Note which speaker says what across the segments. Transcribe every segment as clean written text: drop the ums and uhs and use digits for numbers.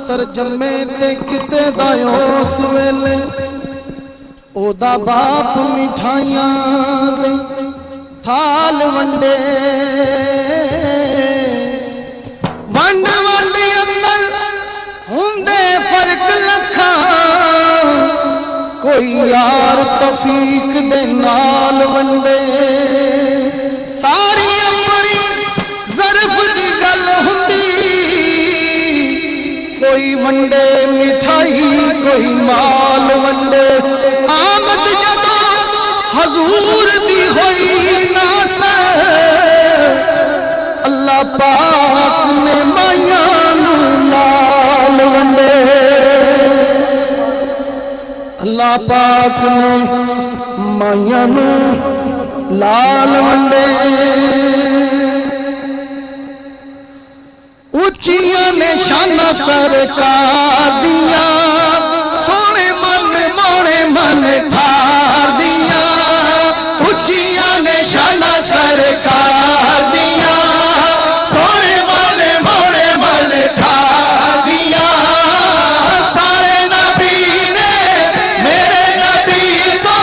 Speaker 1: तरजमे ते किसे दायो सवेले ओदा बाप मिठाइयां दे थाल वंडे वंड वंड अंदर हुंदे फर्क लखा कोई यार तौफीक दे नाल वंडे सारी अपनी ज़र्फ दी गल हुंदी कोई वंडे मिठाई कोई माल वंडे आमद जदों हजूर दी होई नासर अल्लाह पाक ने माया नू लाल वंडे अल्लाह पाक ने माया नू लाल वंडे उच्चियां ने शाना सरकार दिया सोने मन मोने मन ठार दिया उच्चियां ने शाना सरकार दिया सोने मन मोने मन ठार दिया सारे नबी ने मेरे नबी को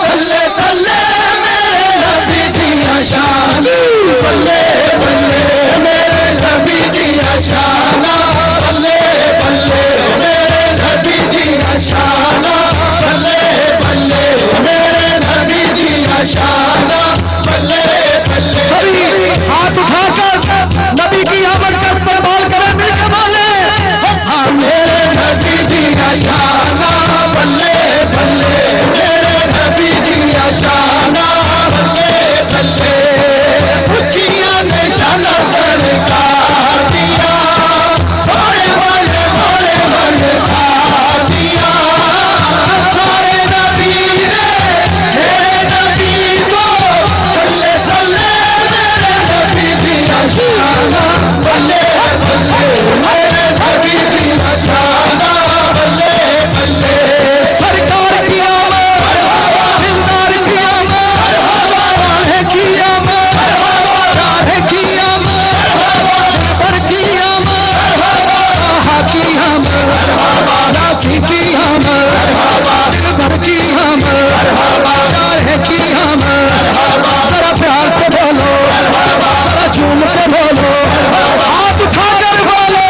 Speaker 1: थल्ले थल्ले मेरे नबी दिया शान बल्ले बल्ले मेरे नबी दिया शाना बल्ले बल्ले मेरे नबी दिया शाना बल्ले बल्ले मेरे नबी दिया शाना बल्ले बल्ले सभी हाथ उठाकर नबी की आमद का इस्तकबाल करें मिलकर बोले हाँ मेरे नबी दिया शाना बल्ले बल्ले मेरे नबी दिया शाना बल्ले बल्ले उच्चियां ने शाना सरकार दिया सारे बल्ले बल्ले बल्ले ठार दिया सारे नबी ने मेरे नबी को थल्ले थल्ले मेरे नबी दिया शाना बल्ले बल्ले मेरे नबी दिया शाना बल्ले बल्ले सरकार की आमद दिलदार की आमद राहे की आमद राहे की आमद पर की आमद आहा की आमद नासी की आमद दिलबर की आमद राहे की आमद जरा प्यार से बोलो जरा झूम के बोलो हाथ उठाकर बोलो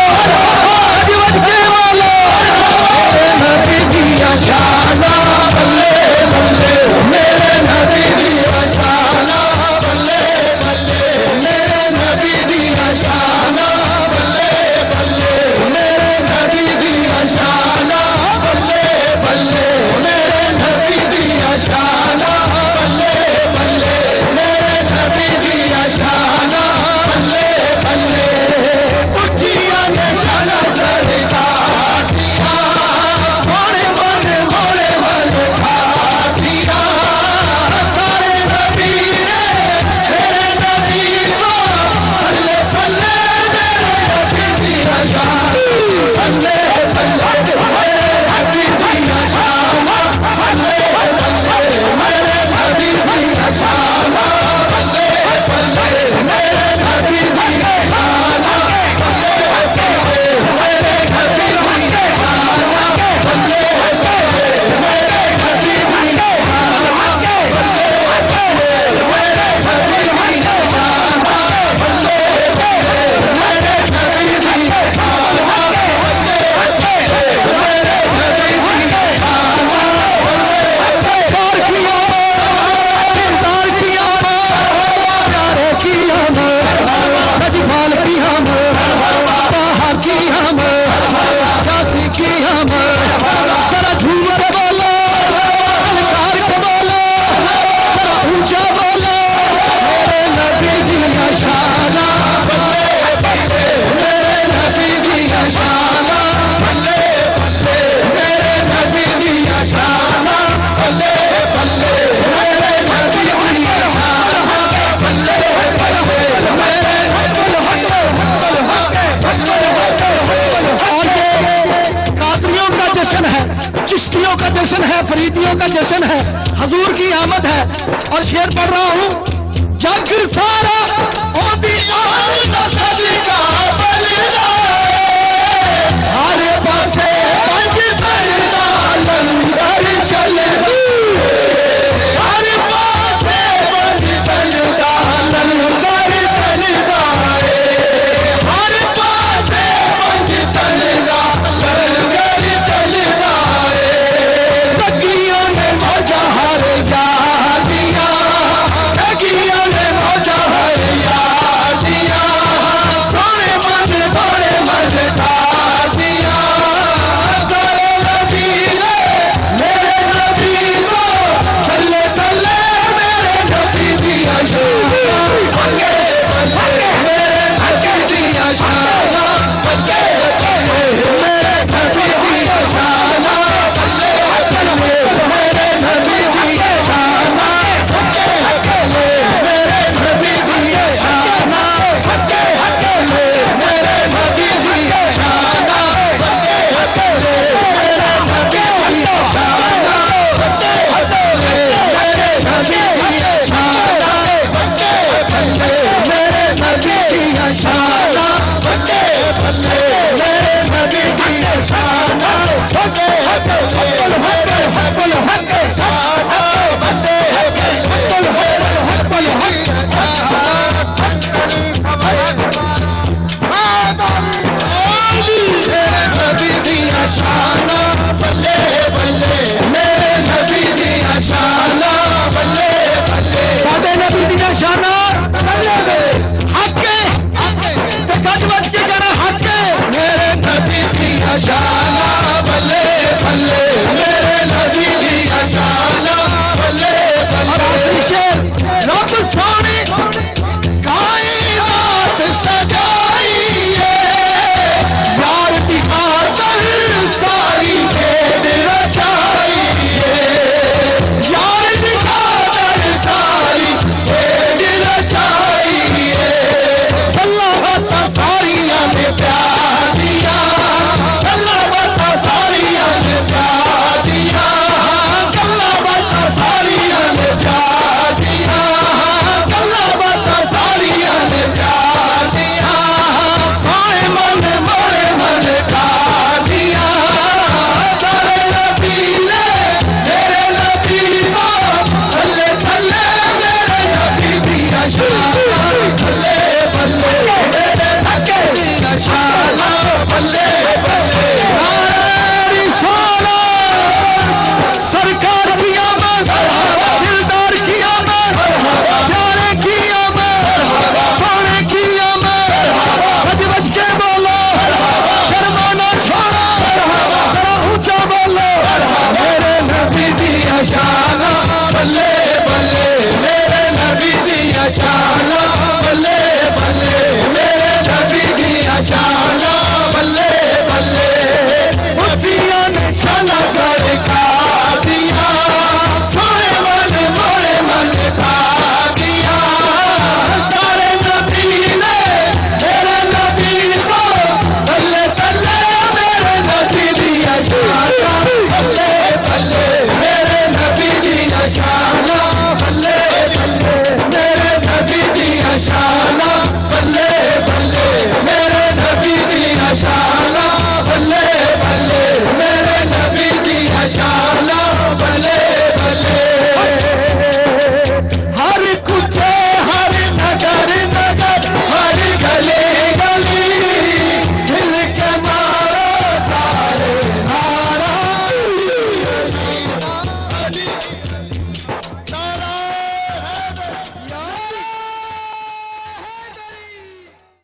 Speaker 1: दिवस के बोलो मेरे नबी दिया शाना बल्ले बल्ले मेरे नबी दिया शाना बल्ले बल्ले मेरे नबी दिया शाना बल्ले बल्ले मेरे नबी दिया शाना बल्ले बल्ले मेरे नबी दिया शाना बल्ले बल्ले मेरे नबी दिया शाना बल्ले बल्ले उठिया ने शाना सरकार दिया सोने मन मोरे मन ठार दिया सारे नबी ने मेरे नबी को थल्ले थल्ले मेरे नबी दिया शाना बल्ले बल्ले मेरे नबी दिया शाना बल्ले बल्ले मेरे नबी दिया शाना बल्ले बल्ले मेरे नबी दिया शाना बल्ले बल्ले मेरे नबी दिया शाना बल्ले बल्ले मेरे नबी दिया शाना बल्ले बल्ले मेरे नबी दिया शाना बल्ले बल्ले मेरे नबी दिया शाना बल्ले बल्ले मेरे नबी दिया शाना बल्ले सरकार की आमद दिलदार की आमद प्यारे की आमद नजफाल की आमद ताहा की आमद जासी की आमद जरा झूम के बोलो सरकार के बोलो जरा ऊंचा बोलो मेरे नबी दिया शाना बल्ले बल्ले मेरे नबी दिया शाना बल्ले बल्ले मेरे नबी दिया शाना बल्ले बल्ले मेरे नबी दिया शाना बल्ले बल्ले मेरे कादरियों का जश्न है चिश्तियों का जश्न है फरीदियों का जश्न है हजूर की आमद है और शेर पढ़ रहा हूं जग सारा